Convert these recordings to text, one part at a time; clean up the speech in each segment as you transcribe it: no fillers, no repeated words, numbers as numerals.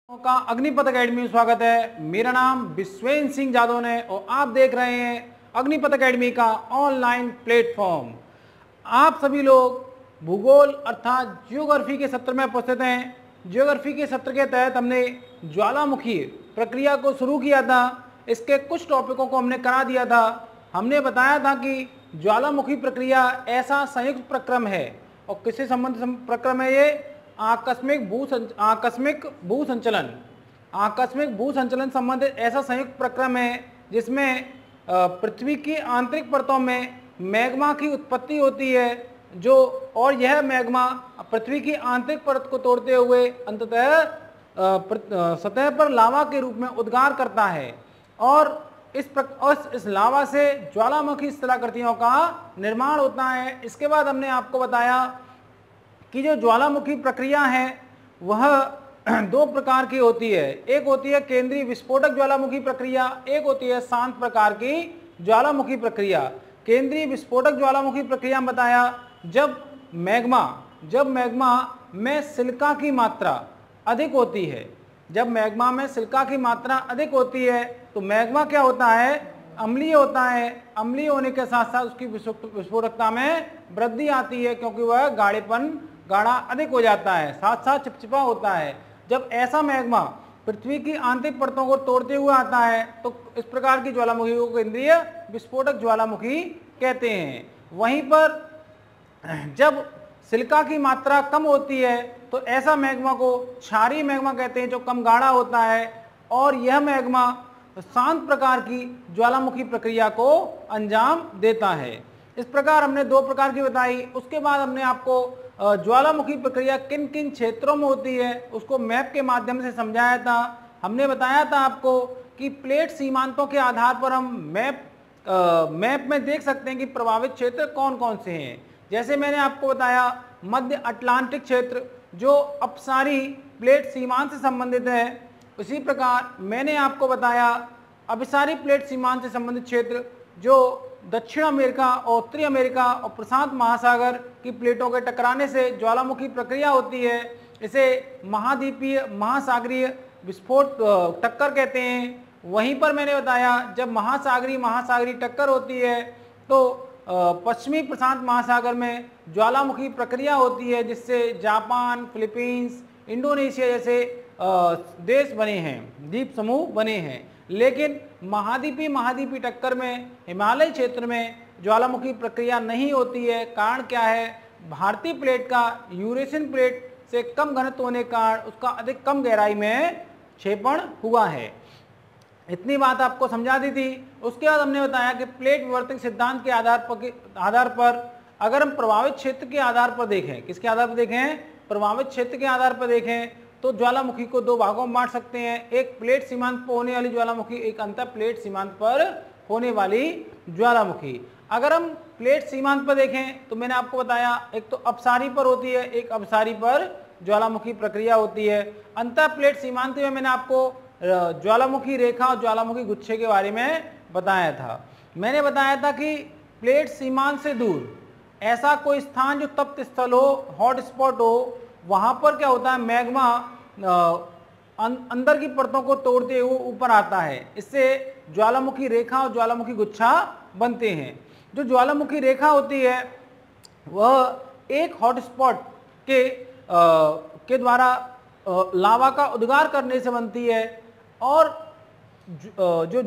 का अग्निपथ अकेडमी में स्वागत है। मेरा नाम विश्वेंद्र सिंह जादव है और आप देख रहे हैं अग्निपथ अकेडमी का ऑनलाइन प्लेटफॉर्म। आप सभी लोग भूगोल अर्थात जियोग्राफी के सत्र में उपस्थित हैं। जियोग्राफी के सत्र के तहत हमने ज्वालामुखी प्रक्रिया को शुरू किया था। इसके कुछ टॉपिकों को हमने करा दिया था। हमने बताया था कि ज्वालामुखी प्रक्रिया ऐसा संयुक्त प्रक्रम है और किससे संबंधित प्रक्रम है ये? आकस्मिक भू संचलन संबंधित ऐसा संयुक्त प्रक्रम है जिसमें पृथ्वी की आंतरिक परतों में मैग्मा की उत्पत्ति होती है और यह मैग्मा पृथ्वी की आंतरिक परत को तोड़ते हुए अंततः सतह पर लावा के रूप में उद्गार करता है और इस लावा से ज्वालामुखी स्थलाकृतियों का निर्माण होता है। इसके बाद हमने आपको बताया कि जो ज्वालामुखी प्रक्रिया है वह दो प्रकार की होती है। एक होती है केंद्रीय विस्फोटक ज्वालामुखी प्रक्रिया, एक होती है शांत प्रकार की ज्वालामुखी प्रक्रिया। केंद्रीय विस्फोटक ज्वालामुखी प्रक्रिया में बताया जब मैग्मा में सिलिका की मात्रा अधिक होती है। जब मैग्मा में सिलिका की मात्रा अधिक होती है तो मैग्मा क्या होता है? अम्लीय होता है। अम्लीय होने के साथ साथ उसकी विस्फोटकता में वृद्धि आती है क्योंकि वह गाढ़ा अधिक हो जाता है, साथ साथ चिपचिपा होता है। जब ऐसा मैग्मा पृथ्वी की आंतरिक परतों को तोड़ते हुए आता है तो इस प्रकार की ज्वालामुखी को केंद्रीय विस्फोटक ज्वालामुखी कहते हैं। वहीं पर जब सिलिका की मात्रा कम होती है तो ऐसा मैग्मा को क्षारीय मैग्मा कहते हैं जो कम गाढ़ा होता है और यह मैग्मा शांत प्रकार की ज्वालामुखी प्रक्रिया को अंजाम देता है। इस प्रकार हमने दो प्रकार की बताई। उसके बाद हमने आपको ज्वालामुखी प्रक्रिया किन किन क्षेत्रों में होती है उसको मैप के माध्यम से समझाया था। हमने बताया था आपको कि प्लेट सीमांतों के आधार पर हम मैप में देख सकते हैं कि प्रभावित क्षेत्र कौन कौन से हैं। जैसे मैंने आपको बताया मध्य अटलांटिक क्षेत्र जो अपसारी प्लेट सीमांत से संबंधित है। उसी प्रकार मैंने आपको बताया अभिसारी प्लेट सीमांत से संबंधित क्षेत्र जो दक्षिण अमेरिका और उत्तरी अमेरिका और प्रशांत महासागर की प्लेटों के टकराने से ज्वालामुखी प्रक्रिया होती है। इसे महाद्वीपीय महासागरीय विस्फोट टक्कर कहते हैं। वहीं पर मैंने बताया जब महासागरीय टक्कर होती है तो पश्चिमी प्रशांत महासागर में ज्वालामुखी प्रक्रिया होती है जिससे जापान, फिलीपींस, इंडोनेशिया जैसे देश बने हैं, द्वीप समूह बने हैं। लेकिन महाद्वीपीय टक्कर में हिमालय क्षेत्र में ज्वालामुखी प्रक्रिया नहीं होती है। कारण क्या है? भारतीय प्लेट का यूरेशियन प्लेट से कम घनत्व होने के कारण उसका अधिक कम गहराई में क्षेपण हुआ है। इतनी बात आपको समझा दी थी। उसके बाद हमने बताया कि प्लेट विवर्तन सिद्धांत के आधार पर अगर हम प्रभावित क्षेत्र के आधार पर देखें, किसके आधार पर देखें? प्रभावित क्षेत्र के आधार पर देखें तो ज्वालामुखी को दो भागों में बांट सकते हैं। एक प्लेट सीमांत पर होने वाली ज्वालामुखी, एक अंतर प्लेट सीमांत पर होने वाली ज्वालामुखी। अगर हम प्लेट सीमांत पर देखें तो मैंने आपको बताया एक तो अपसारी पर होती है, एक अभिसारी पर ज्वालामुखी प्रक्रिया होती है। अंतर प्लेट सीमांत में मैंने आपको ज्वालामुखी रेखा और ज्वालामुखी गुच्छे के बारे में बताया था। मैंने बताया था कि प्लेट सीमांत से दूर ऐसा कोई स्थान जो तप्त स्थल हो, हॉट स्पॉट हो, वहां पर क्या होता है? मैग्मा अंदर की परतों को तोड़ते हुए ऊपर आता है। इससे ज्वालामुखी रेखा और ज्वालामुखी गुच्छा बनते हैं। जो ज्वालामुखी रेखा होती है वह एक हॉटस्पॉट के द्वारा लावा का उद्गार करने से बनती है और जो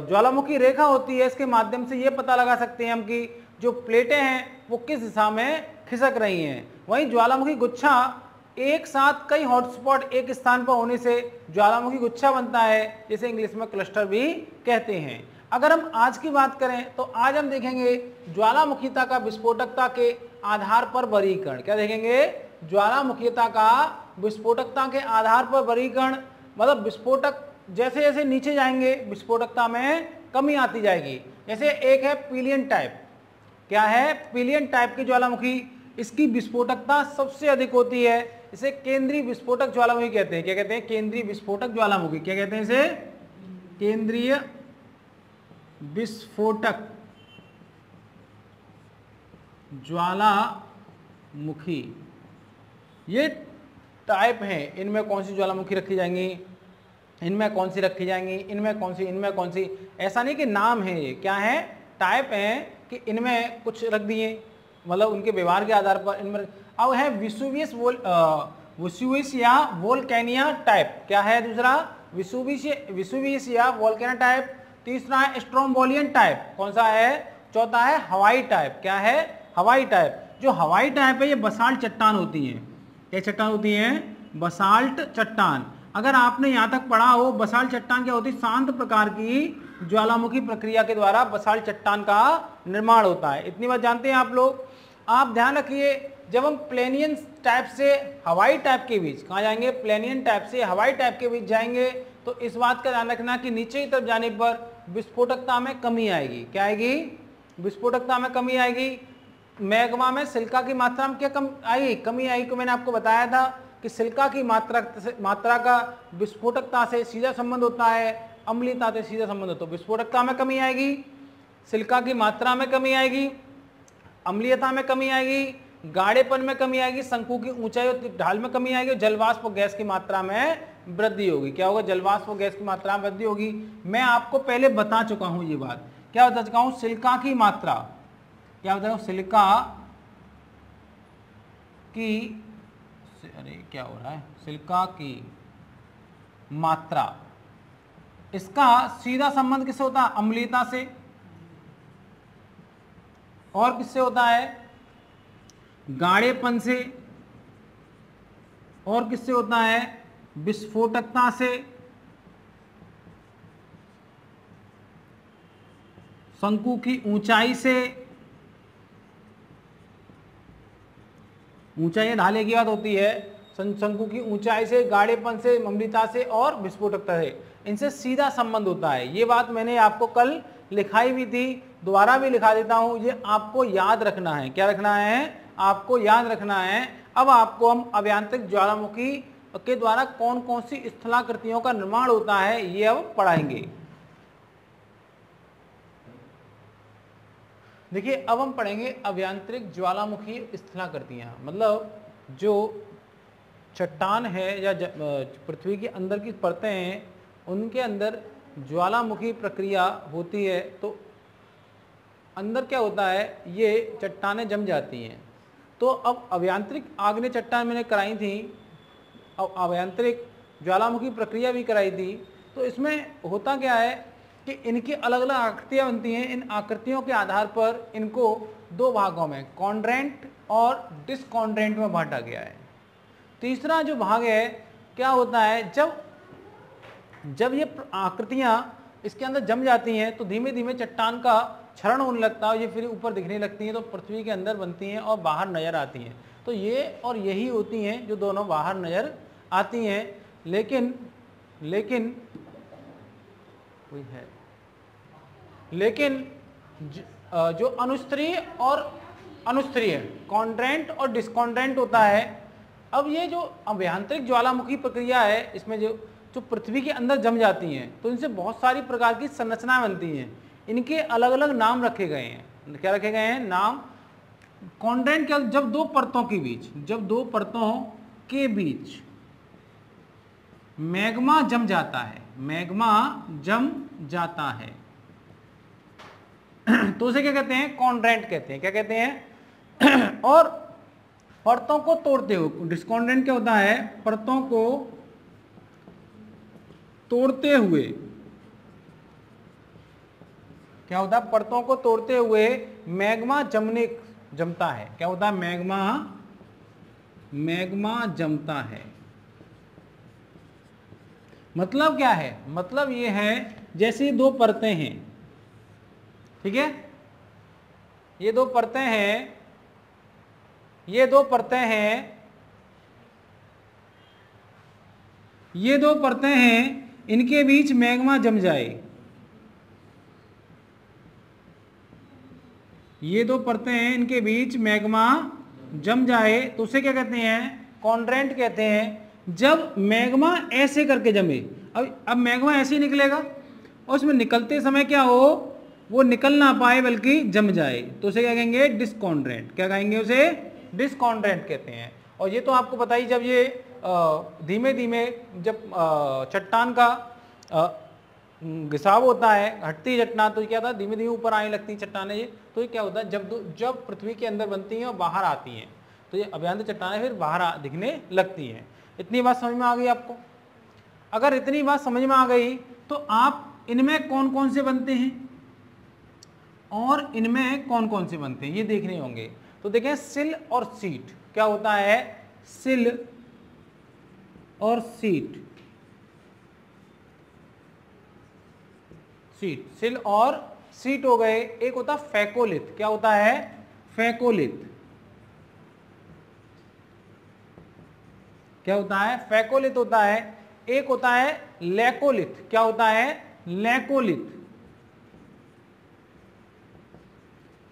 ज्वालामुखी रेखा होती है इसके माध्यम से ये पता लगा सकते हैं हम कि जो प्लेटें हैं वो किस दिशा में खिसक रही हैं। वहीं ज्वालामुखी गुच्छा एक साथ कई हॉटस्पॉट एक स्थान पर होने से ज्वालामुखी गुच्छा बनता है, जिसे इंग्लिश में क्लस्टर भी कहते हैं। अगर हम आज की बात करें तो आज हम देखेंगे ज्वालामुखीता का विस्फोटकता के आधार पर वर्गीकरण। क्या देखेंगे? ज्वालामुखीता का विस्फोटकता के आधार पर वर्गीकरण। मतलब विस्फोटक जैसे जैसे नीचे जाएंगे विस्फोटकता में कमी आती जाएगी। जैसे एक है पिलियन टाइप। क्या है? पिलियन टाइप की ज्वालामुखी, इसकी विस्फोटकता सबसे अधिक होती है। इसे केंद्रीय विस्फोटक ज्वालामुखी कहते हैं। क्या कहते हैं? केंद्रीय विस्फोटक ज्वालामुखी। क्या कहते हैं इसे? केंद्रीय विस्फोटक ज्वालामुखी। ये टाइप हैं, इनमें कौन सी ज्वालामुखी रखी जाएंगी, इनमें कौन सी रखी जाएंगी, इनमें कौन सी, ऐसा नहीं कि नाम है, ये क्या है, टाइप हैं कि इनमें कुछ रख दिए, मतलब उनके व्यवहार के आधार पर इनमें। अब है विसुवियस या वोल्केनिया टाइप, क्या है दूसरा, विसुवियस या वोल्केनिया टाइप। तीसरा है स्ट्रोम्बोलियन टाइप, कौन सा है, चौथा है हवाई टाइप, क्या है, हवाई टाइप। जो हवाई टाइप है ये बसाल्ट चट्टान होती है, क्या चट्टान होती है, बसाल्ट चट्टान। अगर आपने यहाँ तक पढ़ा हो, बसाल्ट चट्टान क्या होती है, शांत प्रकार की ज्वालामुखी प्रक्रिया के द्वारा बसाल्ट चट्टान का निर्माण होता है, इतनी बात जानते हैं आप लोग। आप ध्यान रखिए, जब हम प्लेनियन टाइप से हवाई टाइप के बीच, कहाँ जाएंगे, प्लेनियन टाइप से हवाई टाइप के बीच जाएंगे, तो इस बात का ध्यान रखना कि नीचे की तरफ जाने पर विस्फोटकता में कमी आएगी, क्या आएगी, विस्फोटकता में कमी आएगी। मैग्मा में सिलिका की मात्रा में क्या कमी आएगी, को मैंने आपको बताया था कि सिलिका की मात्रा का विस्फोटकता से सीधा संबंध होता है, अम्लीयता से सीधा संबंध होता है। विस्फोटकता में कमी आएगी, सिलिका की मात्रा में कमी आएगी, अम्लीयता में कमी आएगी, गाढ़ेपन में कमी आएगी, शंकु की ऊंचाई और ढाल में कमी आएगी, जलवाष्प गैस की मात्रा में वृद्धि होगी। क्या होगा, जलवाष्प गैस की मात्रा में वृद्धि होगी। मैं आपको पहले बता चुका हूं ये बात, क्या बता चुका हूं, सिलिका की मात्रा, क्या बता रहा हूं, सिलिका की, अरे क्या हो रहा है, सिलिका की मात्रा, इसका सीधा संबंध किससे होता है, अम्लीयता से, और किससे होता है, गाढ़ेपन से, और किससे होता है, विस्फोटकता से, शंकु की ऊंचाई से, ऊंचाई ढाले की बात होती है, शंकु की ऊंचाई से, गाढ़ेपन से, अम्लीयता से और विस्फोटकता से, इनसे सीधा संबंध होता है। ये बात मैंने आपको कल लिखाई भी थी, दोबारा भी लिखा देता हूं, ये आपको याद रखना है। क्या रखना है, आपको याद रखना है। अब आपको हम अभियांत्रिक ज्वालामुखी के द्वारा कौन कौन सी स्थलाकृतियों का निर्माण होता है ये अब पढ़ाएंगे। देखिए, अब हम पढ़ेंगे अभियांत्रिक ज्वालामुखी स्थलाकृतियां, मतलब जो चट्टान है या पृथ्वी के अंदर की परतें हैं उनके अंदर ज्वालामुखी प्रक्रिया होती है, तो अंदर क्या होता है, ये चट्टानें जम जाती हैं। तो अब अभियांत्रिक आग्नेय चट्टान मैंने कराई थी, अब अभियांत्रिक ज्वालामुखी प्रक्रिया भी कराई थी। तो इसमें होता क्या है कि इनकी अलग अलग आकृतियाँ बनती हैं। इन आकृतियों के आधार पर इनको दो भागों में, कॉन्ड्रेंट और डिस्कॉन्ड्रेंट में बांटा गया है। तीसरा जो भाग है, क्या होता है, जब ये आकृतियाँ इसके अंदर जम जाती हैं तो धीमे धीमे चट्टान का क्षरण होने लगता है, ये फिर ऊपर दिखने लगती हैं, तो पृथ्वी के अंदर बनती हैं और बाहर नजर आती हैं। तो ये और यही होती हैं जो दोनों बाहर नजर आती हैं। लेकिन जो अनुस्तरीय और अनुस्तरीय, कॉन्ड्रेंट और डिस्कॉन्ड्रेंट होता है। अब ये जो अभियांत्रिक ज्वालामुखी प्रक्रिया है, इसमें जो पृथ्वी के अंदर जम जाती हैं, तो इनसे बहुत सारी प्रकार की संरचना बनती हैं। इनके अलग अलग नाम रखे गए हैं। क्या रखे गए हैं, नाम। कॉन्ड्रेंट क्या, जब दो परतों के बीच मैग्मा जम जाता है, मैग्मा जम जाता है, तो उसे क्या कहते हैं, कॉन्ड्रेंट कहते हैं। क्या कहते हैं और परतों को तोड़ते हुए, डिस्कॉन्ड्रेंट क्या होता है, परतों को तोड़ते हुए, क्या होता है, परतों को तोड़ते हुए मैग्मा जमता है। क्या होता है, मैग्मा जमता है। मतलब क्या है, मतलब ये है जैसे दो परतें हैं, ठीक है, ये दो परतें हैं, ये दो परतें हैं, इनके बीच मैग्मा जम जाए, ये दो परतें हैं, इनके बीच मैग्मा जम जाए, तो उसे क्या कहते हैं, कॉन्ड्रेंट कहते हैं। जब मैग्मा ऐसे करके जमे, अब मैग्मा ऐसे ही निकलेगा और उसमें निकलते समय क्या हो, वो निकल ना पाए बल्कि जम जाए, तो उसे क्या कहेंगे, डिस्कॉन्ड्रेंट। क्या कहेंगे, उसे डिस्कॉन्ड्रेंट कहते हैं। और ये तो आपको पता ही, जब ये धीमे धीमे जब चट्टान का घिसाव होता है, हटती चट्टान, तो क्या होता है धीमे धीमे ऊपर आने लगती चट्टानें ये, तो ये क्या होता है जब पृथ्वी के अंदर बनती हैं और बाहर आती हैं तो ये अभ्यंतर चट्टानें फिर बाहर दिखने लगती हैं। इतनी बात समझ में आ गई आपको? अगर इतनी बात समझ में आ गई तो आप इनमें कौन कौन से बनते हैं और इनमें कौन कौन से बनते हैं ये देखने होंगे। तो देखें सिल और सीट, क्या होता है सिल और सीट, सिल और सीट हो गए। एक होता फैकोलिथ, क्या होता है फैकोलिथ, क्या होता है फैकोलिथ होता है। एक होता है लैकोलिथ, क्या होता है लैकोलिथ।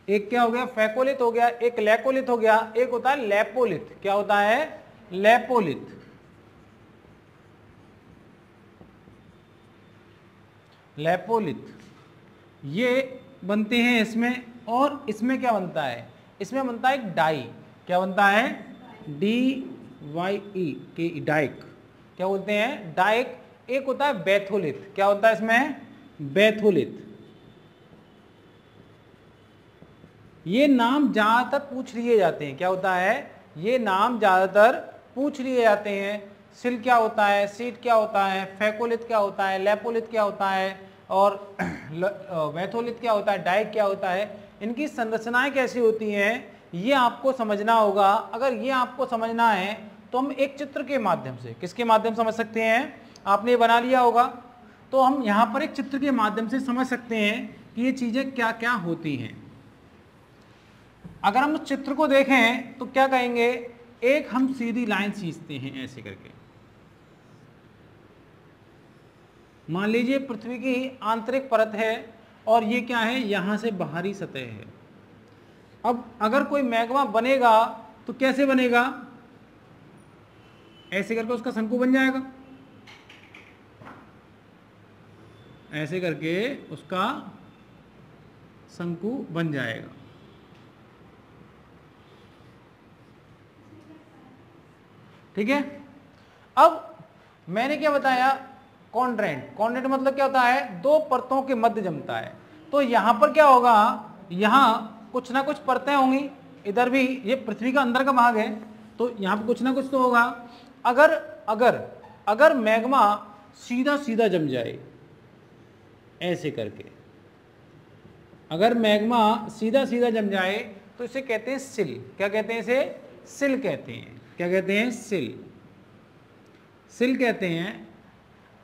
एक क्या हो गया फैकोलिथ हो गया, एक लैकोलिथ हो गया, एक होता है लैपोलिथ, क्या होता है लैपोलिथ। लैपोलिथ ये बनते हैं इसमें। और इसमें क्या बनता है, इसमें बनता है एक डाई, क्या बनता है DYE के डाइक, क्या बोलते हैं डाइक। एक होता है बैथोलिथ, क्या होता है इसमें बैथोलिथ। ये नाम ज्यादातर पूछ लिए जाते हैं, क्या होता है ये नाम ज्यादातर पूछ लिए जाते हैं। सिल क्या होता है, सीट क्या होता है, फैकोलिथ क्या होता है, लैपोलिथ क्या होता है और बैथोलिथ क्या होता है, डाइक क्या होता है, इनकी संरचनाएं कैसी होती हैं ये आपको समझना होगा। अगर ये आपको समझना है तो हम एक चित्र के माध्यम से, किसके माध्यम से समझ सकते हैं, आपने बना लिया होगा तो हम यहाँ पर एक चित्र के माध्यम से समझ सकते हैं कि ये चीजें क्या क्या होती हैं। अगर हम उस चित्र को देखें तो क्या कहेंगे, एक हम सीधी लाइन खींचते हैं ऐसे करके, मान लीजिए पृथ्वी की आंतरिक परत है और ये क्या है यहां से बाहरी सतह है। अब अगर कोई मैग्मा बनेगा तो कैसे बनेगा, ऐसे करके उसका शंकु बन जाएगा, ऐसे करके उसका शंकु बन जाएगा। ठीक है। अब मैंने क्या बताया, कॉन्ड्रेंट, कॉन्ड्रेंट मतलब क्या होता है दो परतों के मध्य जमता है। तो यहां पर क्या होगा, यहां कुछ ना कुछ परतें होंगी, इधर भी ये पृथ्वी का अंदर का भाग है तो यहां पर कुछ ना कुछ तो होगा। अगर अगर अगर मैग्मा सीधा सीधा जम जाए ऐसे करके, अगर मैग्मा सीधा सीधा जम जाए तो इसे कहते हैं सिल, क्या कहते हैं इसे सिल कहते हैं, क्या कहते हैं सिल, सिल कहते हैं।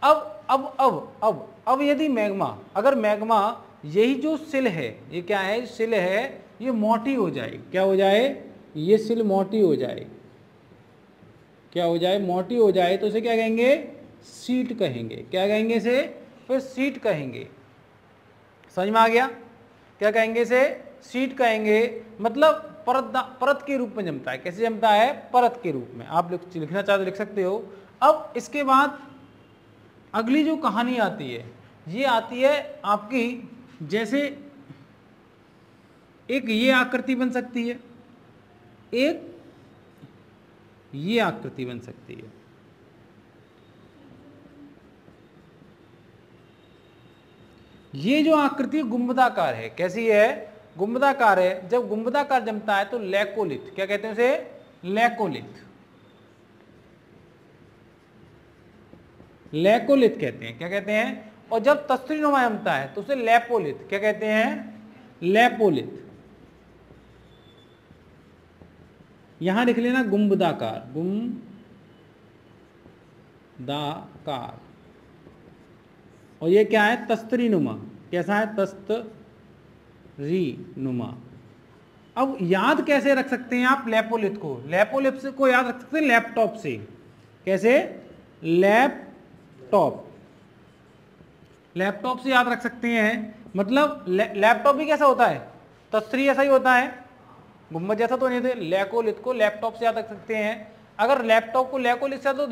अब यदि मैग्मा, अगर मैग्मा यही जो सिल है, ये क्या है सिल है, ये मोटी हो जाए, क्या हो जाए ये सिल मोटी हो जाए, क्या हो जाए मोटी हो जाए तो इसे क्या कहेंगे सीट कहेंगे, क्या कहेंगे इसे फिर सीट कहेंगे। समझ में आ गया, क्या कहेंगे इसे सीट कहेंगे। मतलब परत के रूप में जमता है, कैसे जमता है परत के रूप में, आप लिखना चाहते लिख सकते हो। अब इसके बाद अगली जो कहानी आती है ये आती है आपकी, जैसे एक ये आकृति बन सकती है, एक ये आकृति बन सकती है। ये जो आकृति गुंबदाकार है, कैसी है गुंबदाकार है। जब गुंबदाकार जमता है तो लैकोलिथ, क्या कहते हैं उसे लैकोलिथ, लैकोलिथ कहते हैं, क्या कहते हैं। और जब तस्तरीनुमा जमता है तो उसे लैपोलिथ, क्या कहते हैं लैपोलिथ। यहां लिख लेना गुंबदाकार, गुंबदाकार। और ये क्या है तस्तरीनुमा, कैसा है तस्तरीनुमा। अब याद कैसे रख सकते हैं आप लैपोलिथ को, लैपोलिथ को याद रख सकते हैं लैपटॉप से, कैसे लैपटॉप, लैपटॉप से याद रख सकते हैं। मतलब लैपटॉप भी कैसा होता है तस्तरी ऐसा ही होता है, गुम्बद जैसा तो नहीं थे। लैकोलिथ को लैपटॉप से याद रख सकते हैं। अगर लैपटॉप को लैकोलिथ से तो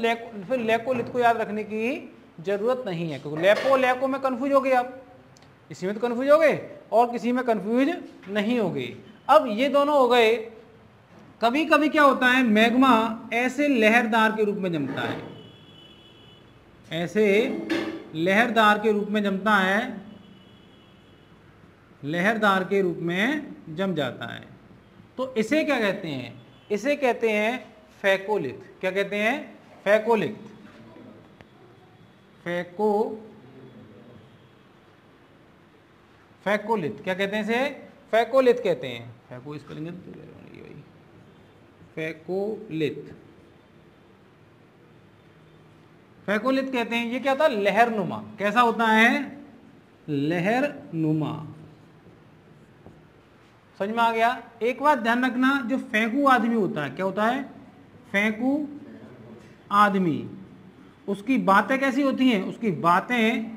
फिर लैकोलिथ को याद रखने की जरूरत नहीं है, क्योंकि लैको में कंफ्यूज हो गए आप, इसी में तो कंफ्यूज हो गए और किसी में कंफ्यूज नहीं हो गए। अब ये दोनों हो गए कभी कभी क्या होता है, मैग्मा ऐसे लहरदार के रूप में जमता है, ऐसे लहरदार के रूप में जमता है, लहरदार के रूप में जम जाता है। तो इसे क्या कहते हैं, इसे कहते हैं फैकोलिथ। क्या कहते हैं, फैकोलिथ। फैकोलिथ क्या कहते हैं इसे, फैकोलिथ कहते हैं। फैको स्पेलिंग भाई, फैकोलिथ, फैकोलिथ कहते हैं। ये क्या होता है, लहरनुमा। कैसा होता है, लहरनुमा। समझ में आ गया। एक बात ध्यान रखना, जो फेंकू आदमी होता है, क्या होता है, फेंकू आदमी, उसकी बातें कैसी होती हैं, उसकी बातें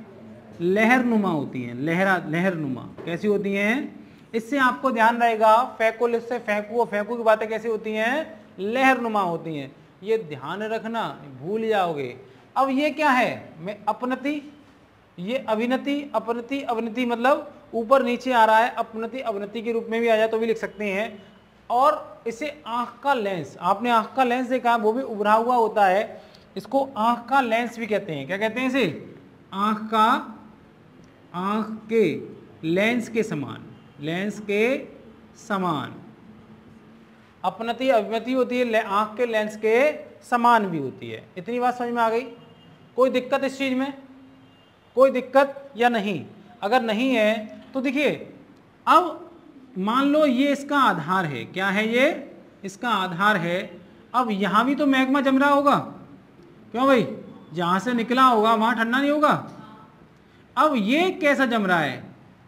लहरनुमा होती हैं। लहरनुमा कैसी होती हैं, इससे आपको ध्यान रहेगा, फैकोलिथ से फेंकू, और फेंकू की बातें कैसी होती हैं, लहरनुमा होती हैं। ये ध्यान रखना, भूल जाओगे। अब ये क्या है, मैं अपनति, ये अविनति, अपनति अवनति, मतलब ऊपर नीचे आ रहा है, अपनति अवनति के रूप में भी आ जाए तो भी लिख सकते हैं। और इसे आंख का लेंस, आपने आंख का लेंस देखा, वो भी उभरा हुआ होता है, इसको आंख का लेंस भी कहते हैं। क्या कहते हैं इसे, आंख के लेंस के समान, लेंस के समान। अपनति अविनति होती है, आंख के लेंस के समान भी होती है। इतनी बात समझ में आ गई। कोई दिक्कत इस चीज में, कोई दिक्कत या नहीं? अगर नहीं है तो देखिए, अब मान लो ये इसका आधार है, क्या है ये, इसका आधार है। अब यहां भी तो मैग्मा जम रहा होगा, क्यों भाई, जहां से निकला होगा वहां ठंडा नहीं होगा। अब ये कैसा जम रहा है,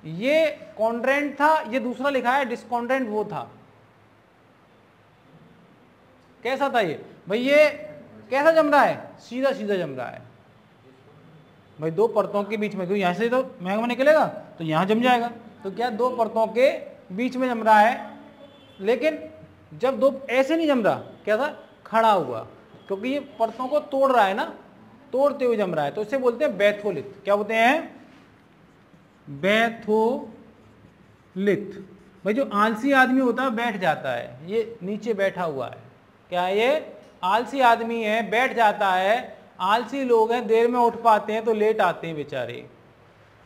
ये कॉन्ड्रेंट था, ये दूसरा लिखा है डिस्कॉन्ड्रेंट, वो था। कैसा था ये भाई, ये कैसा जम रहा है, सीधा सीधा जम रहा है भाई, दो परतों के बीच में, क्योंकि यहां से तो मैग्मा निकलेगा तो यहां जम जाएगा, तो क्या दो परतों के बीच में जम रहा है। लेकिन जब दो ऐसे नहीं जम रहा, क्या था, खड़ा हुआ, क्योंकि ये परतों को तोड़ रहा है ना, तोड़ते हुए जम रहा है, तो इसे बोलते हैं बैथोलिथ। क्या बोलते हैं, बैथोलिथ। भाई जो आलसी आदमी होता है बैठ जाता है, ये नीचे बैठा हुआ है, क्या है ये, आलसी आदमी है, बैठ जाता है। आलसी लोग हैं, देर में उठ पाते हैं तो लेट आते हैं बेचारे,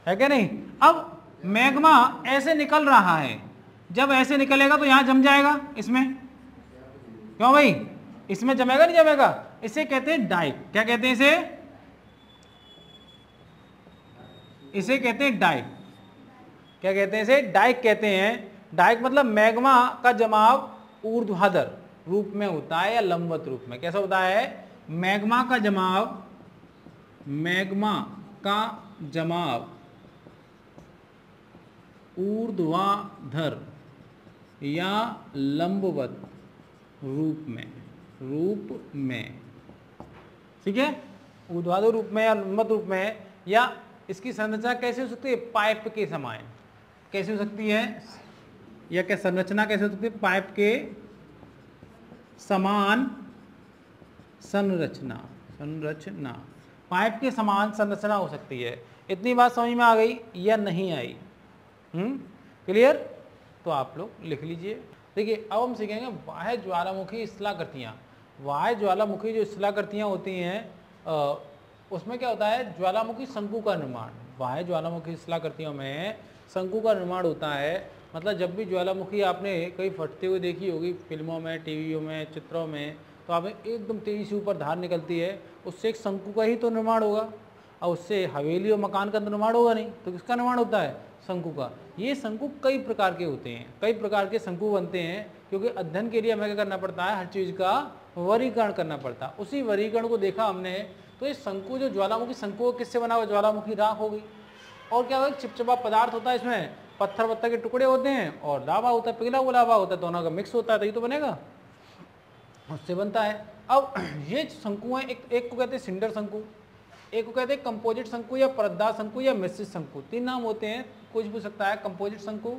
है क्या नहीं। अब मैग्मा ऐसे निकल रहा है, जब ऐसे निकलेगा तो यहां जम जाएगा इसमें, क्यों भाई, इसमें जमेगा नहीं जमेगा। इसे कहते हैं डाइक। क्या कहते हैं इसे, इसे कहते हैं डाइक। क्या कहते हैं इसे, डाइक कहते हैं। डाइक मतलब मैग्मा का जमाव ऊर्ध्वाधर रूप में होता है या लंबवत रूप में। कैसा होता है, मैग्मा का जमाव, मैग्मा का जमाव ऊर्ध्वाधर या लंबवत रूप में, ठीक है, ऊर्ध्वाधर रूप में या लंबवत रूप में। या इसकी संरचना कैसे हो सकती है, पाइप के समान। कैसे हो सकती है, या क्या संरचना कैसे हो सकती है, पाइप के समान संरचना, पाइप के समान संरचना हो सकती है। इतनी बात समझ में आ गई या नहीं आई, क्लियर। तो आप लोग लिख लीजिए। देखिए अब हम सीखेंगे बाह्य ज्वालामुखी स्थलाकृतियाँ। बाह्य ज्वालामुखी जो स्थलाकृतियाँ होती हैं, उसमें क्या होता है, ज्वालामुखी शंकु का निर्माण। बाह्य ज्वालामुखी स्थलाकृतियों में शंकु का निर्माण होता है। मतलब जब भी ज्वालामुखी आपने कहीं फटते हुए देखी होगी फिल्मों में, टीवियों में, चित्रों में, तो आप एकदम तेजी से ऊपर धार निकलती है, उससे एक शंकु का ही तो निर्माण होगा, और उससे हवेली और मकान का निर्माण होगा नहीं, तो किसका निर्माण होता है, शंकु का। ये शंकु कई प्रकार के होते हैं, कई प्रकार के शंकु बनते हैं, क्योंकि अध्ययन के लिए हमें क्या करना पड़ता है, हर चीज़ का वर्गीकरण करना पड़ता है। उसी वर्गीकरण को देखा हमने, तो ये शंकु जो ज्वालामुखी शंकु किससे बना हुआ, ज्वालामुखी राख हो गई। और क्या होगा, चिपचिपा पदार्थ होता है, इसमें पत्थर वत्थर के टुकड़े होते हैं और लावा होता है, पिघला हुआ लावा होता है, दोनों का मिक्स होता है, तो ये तो बनेगा, उससे बनता है। अब ये शंकु है, एक को कहते हैं सिंडर शंकु, एक को कहते हैं कंपोजिट शंकु या परतदार शंकु या मिश्रित शंकु। तीन नाम होते हैं, कुछ भी सकता है, कंपोजिट शंकु,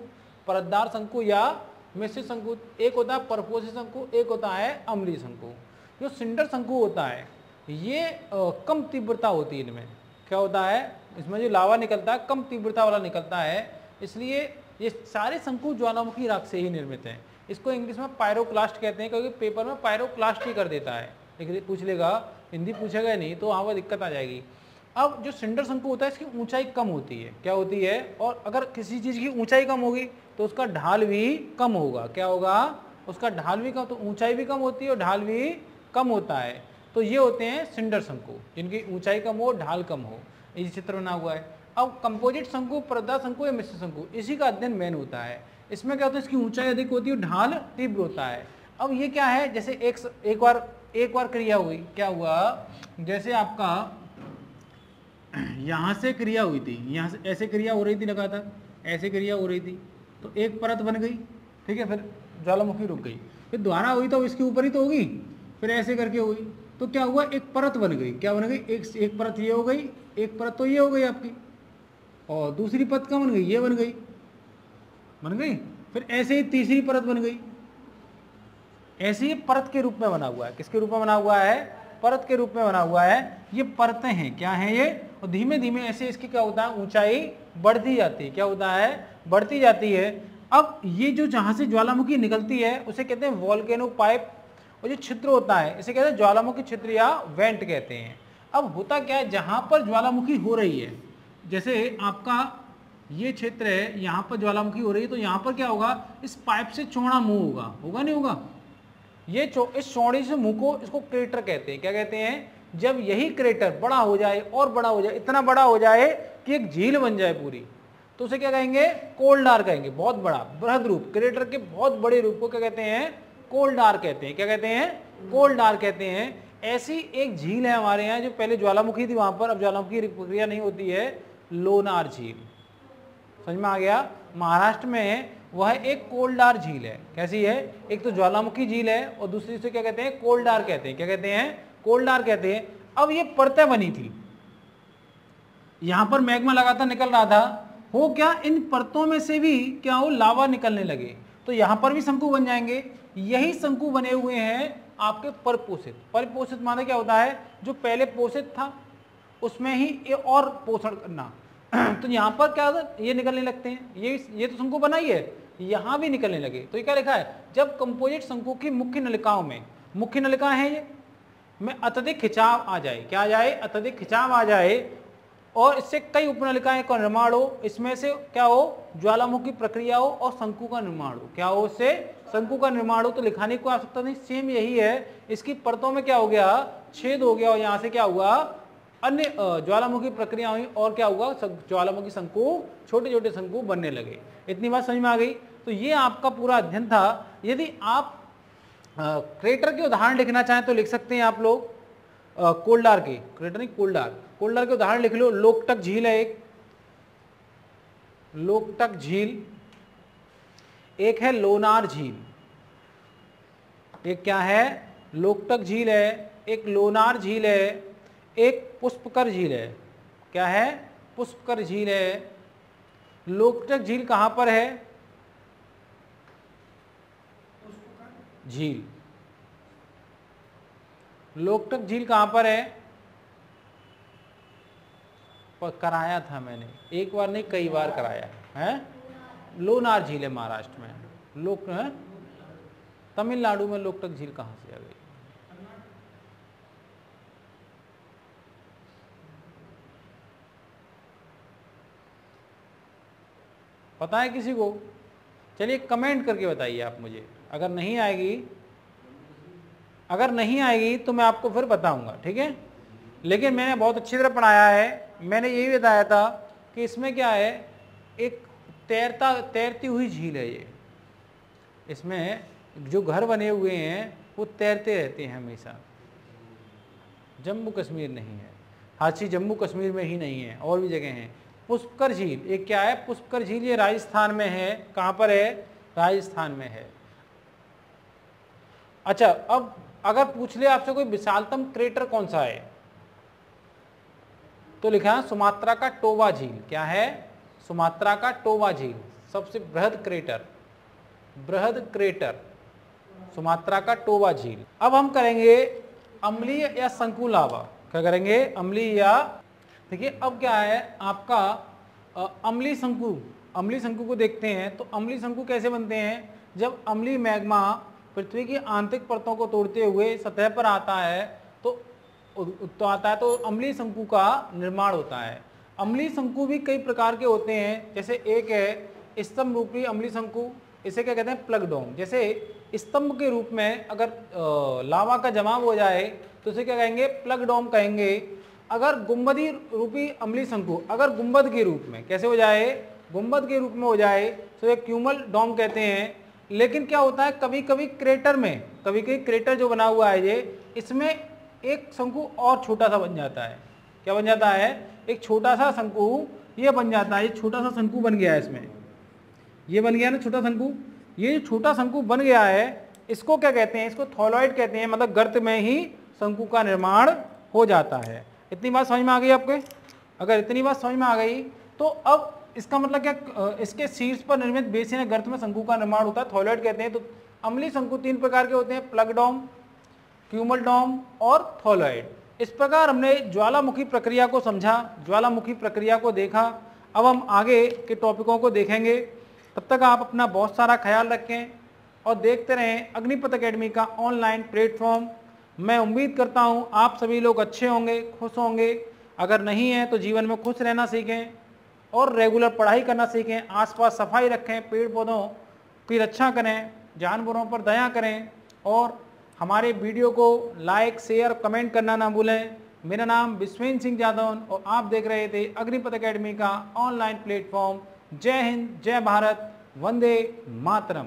परतदार शंकु या मिश्रित शंकु। एक होता है परपोषित शंकु, एक होता है अम्लीय शंकु। जो सिंडर शंकु होता है ये कम तीव्रता होती है, इनमें क्या होता है, इसमें जो लावा निकलता है कम तीव्रता वाला निकलता है, इसलिए ये सारे शंकु ज्वालामुखी राख से ही निर्मित हैं। इसको इंग्लिश में पायरोक्लास्ट कहते हैं, क्योंकि पेपर में पायरोक्लास्ट ही कर देता है। लेकिन पूछ लेगा, हिंदी पूछेगा नहीं तो वहाँ पर दिक्कत आ जाएगी। अब जो सिंडर शंकु होता है इसकी ऊंचाई कम होती है, क्या होती है, और अगर किसी चीज़ की ऊंचाई कम होगी तो उसका ढाल भी कम होगा। क्या होगा, उसका ढाल भी कम, तो ऊंचाई भी कम होती है और ढाल भी कम होता है। तो ये होते हैं सिंडर शंकु, जिनकी ऊंचाई कम हो, ढाल कम हो। ये चित्र बना हुआ है। अब कंपोजिट शंकु, पर्दा शंकु या मिश्र शंकु, इसी का अध्ययन मेन होता है। इसमें क्या होता है, इसकी ऊंचाई अधिक होती है, ढाल तीव्र होता है। अब ये क्या है, जैसे एक बार क्रिया हुई, क्या हुआ, जैसे आपका यहाँ से क्रिया हुई थी, यहाँ से ऐसे क्रिया हो रही थी लगातार, ऐसे क्रिया हो रही थी, तो एक परत बन गई, ठीक है, फिर ज्वालामुखी रुक गई, फिर दोबारा हुई तो इसके ऊपर ही तो होगी, फिर ऐसे करके हुई, तो क्या हुआ, एक परत बन गई। क्या बन गई, एक परत ये हो गई, एक परत तो ये हो गई आपकी, और दूसरी परत क्या बन गई, ये बन गई, फिर ऐसे ही तीसरी परत बन गई। ऐसे ही परत के रूप में बना हुआ है। किसके रूप में बना हुआ है, परत के रूप में बना हुआ है। ये परतें हैं, क्या है ये, और धीमे धीमे ऐसे इसकी क्या होता है, ऊंचाई बढ़ती जाती है। क्या होता है, बढ़ती जाती है। अब ये जो जहां से ज्वालामुखी निकलती है उसे कहते हैं वोल्केनो पाइप, और जो छिद्र होता है इसे कहते हैं ज्वालामुखी छिद्र या वेंट कहते हैं। अब होता क्या है, जहां पर ज्वालामुखी हो रही है, जैसे आपका ये क्षेत्र है, यहाँ पर ज्वालामुखी हो रही है, तो यहाँ पर क्या होगा, इस पाइप से चौड़ा मुंह होगा नहीं होगा, ये इस चौड़े से मुंह को, इसको क्रेटर कहते हैं। क्या कहते हैं, जब यही क्रेटर बड़ा हो जाए और बड़ा हो जाए, इतना बड़ा हो जाए कि एक झील बन जाए पूरी, तो उसे क्या कहेंगे, कोलडार कहेंगे। बहुत बड़ा बृहद रूप, क्रेटर के बहुत बड़े रूप को क्या कहते हैं, कोलडार कहते हैं। क्या कहते हैं, कोलडार कहते हैं। ऐसी एक झील है हमारे यहाँ, जो पहले ज्वालामुखी थी वहां पर, अब ज्वालामुखी प्रक्रिया नहीं होती है, लोनार झील। समझ में आ गया, महाराष्ट्र में वह एक कोलडार झील है। कैसी है, एक तो ज्वालामुखी झील है और दूसरी से क्या कहते हैं, कोलडार कहते हैं। क्या कहते हैं, कोलडार कहते हैं। अब ये परतें बनी थी, यहां पर मैग्मा लगातार निकल रहा था, हो क्या, इन परतों में से भी क्या हो, लावा निकलने लगे, तो यहां पर भी शंकु बन जाएंगे। यही शंकु बने हुए हैं आपके परपोषित। परपोषित माने क्या होता है, जो पहले पोषित था उसमें ही और पोषण करना। तो यहाँ पर क्या होता है, ये निकलने लगते हैं, ये तो शंकु बना ही है, यहाँ भी निकलने लगे। तो ये क्या लिखा है, जब कंपोजिट शंकु की मुख्य नलिकाओं में, मुख्य नलिकाएं हैं ये, में अत्यधिक खिंचाव आ जाए, क्या आ जाए, अत्यधिक खिंचाव आ जाए, और इससे कई उपनलिकाएं का निर्माण हो, इसमें से क्या हो, ज्वालामुखी प्रक्रिया हो और शंकु का निर्माण हो। क्या हो, इससे शंकु का निर्माण हो। तो लिखाने को आवश्यकता नहीं, सेम यही है। इसकी परतों में क्या हो गया, छेद हो गया, और यहाँ से क्या हुआ, अन्य ज्वालामुखी प्रक्रिया हुई, और क्या हुआ, ज्वालामुखी शंकु, छोटे छोटे शंकु बनने लगे। इतनी बात समझ में आ गई। तो ये आपका पूरा अध्ययन था। यदि आप क्रेटर के उदाहरण लिखना चाहें तो लिख सकते हैं आप लोग, कोलडार के, क्रेटर नहीं, कोलडार के उदाहरण लिख लो। लोकटक झील है एक, लोकटक झील, एक है लोनार झील, एक क्या है, लोकटक झील है, एक लोनार झील है, एक पुष्पकर झील है। क्या है, पुष्पकर झील है। लोकटक झील कहां पर है, झील, लोकटक झील कहां पर है, पर कराया था मैंने, एक बार नहीं कई बार कराया है। लोनार झील है महाराष्ट्र में, तमिलनाडु में लोकटक झील कहां से आ गई, पता है किसी को? चलिए कमेंट करके बताइए आप मुझे। अगर नहीं आएगी तो मैं आपको फिर बताऊंगा, ठीक है। लेकिन मैंने बहुत अच्छी तरह पढ़ाया है। मैंने यही बताया था कि इसमें क्या है, एक तैरती हुई झील है ये। इसमें जो घर बने हुए हैं वो तैरते रहते हैं हमेशा। जम्मू कश्मीर नहीं है, हाची जम्मू कश्मीर में ही नहीं है, और भी जगह हैं। पुष्पकर झील एक क्या है, पुष्पकर झील ये राजस्थान में है। कहाँ पर है, राजस्थान में है। अच्छा, अब अगर पूछ ले आपसे कोई विशालतम क्रेटर कौन सा है, तो लिखा है सुमात्रा का टोबा झील। क्या है, सुमात्रा का टोबा झील सबसे बृहद क्रेटर, सुमात्रा का टोबा झील। अब हम करेंगे अम्लीय या शंकु लावा। क्या करेंगे, अम्लीय या, देखिए अब क्या है आपका अम्लीय शंकु को देखते हैं। तो अम्लीय शंकु कैसे बनते हैं, जब अम्लीय मैग्मा पृथ्वी की आंतरिक परतों को तोड़ते हुए सतह पर आता है तो अम्लीय शंकु का निर्माण होता है। अम्लीय शंकु भी कई प्रकार के होते हैं, जैसे एक है स्तंभ रूपी अम्लीय शंकु, इसे क्या कहते हैं, प्लग डोम। जैसे स्तंभ के रूप में अगर लावा का जमाव हो जाए तो उसे क्या कहेंगे, प्लग डोम कहेंगे। अगर गुंबदी रूपी अम्लीय शंकु अगर गुंबद के रूप में कैसे हो जाए, गुंबद के रूप में हो जाए तो एक क्यूमल डोम कहते हैं। लेकिन क्या होता है, कभी कभी क्रेटर में, कभी कभी क्रेटर जो बना हुआ है ये, इसमें एक शंकु और छोटा सा बन जाता है। क्या बन जाता है, एक छोटा सा शंकु ये बन जाता है। ये छोटा सा शंकु बन गया है, इसमें ये बन गया ना छोटा शंकु। ये छोटा शंकु बन गया है, इसको क्या कहते हैं, इसको थॉलॉइड कहते हैं। मतलब गर्त में ही शंकु का निर्माण हो जाता है। इतनी बात समझ में आ गई आपके? अगर इतनी बात समझ में आ गई तो अब इसका मतलब क्या, इसके शीर्ष पर निर्मित बेसिन गर्त में शंकु का निर्माण होता है, थॉलॉइड कहते हैं। तो अम्लीय शंकु 3 प्रकार के होते हैं, प्लग डोम, क्यूमल डोम और थॉलॉइड। इस प्रकार हमने ज्वालामुखी प्रक्रिया को समझा, ज्वालामुखी प्रक्रिया को देखा। अब हम आगे के टॉपिकों को देखेंगे। तब तक आप अपना बहुत सारा ख्याल रखें और देखते रहें अग्निपथ एकेडमी का ऑनलाइन प्लेटफॉर्म। मैं उम्मीद करता हूं आप सभी लोग अच्छे होंगे, खुश होंगे। अगर नहीं है तो जीवन में खुश रहना सीखें और रेगुलर पढ़ाई करना सीखें। आसपास सफाई रखें, पेड़ पौधों की रक्षा करें, जानवरों पर दया करें और हमारे वीडियो को लाइक, शेयर, कमेंट करना ना भूलें। मेरा नाम विश्वेंद्र सिंह जादौन और आप देख रहे थे अग्निपथ एकेडमी का ऑनलाइन प्लेटफॉर्म। जय हिंद, जय भारत, वंदे मातरम।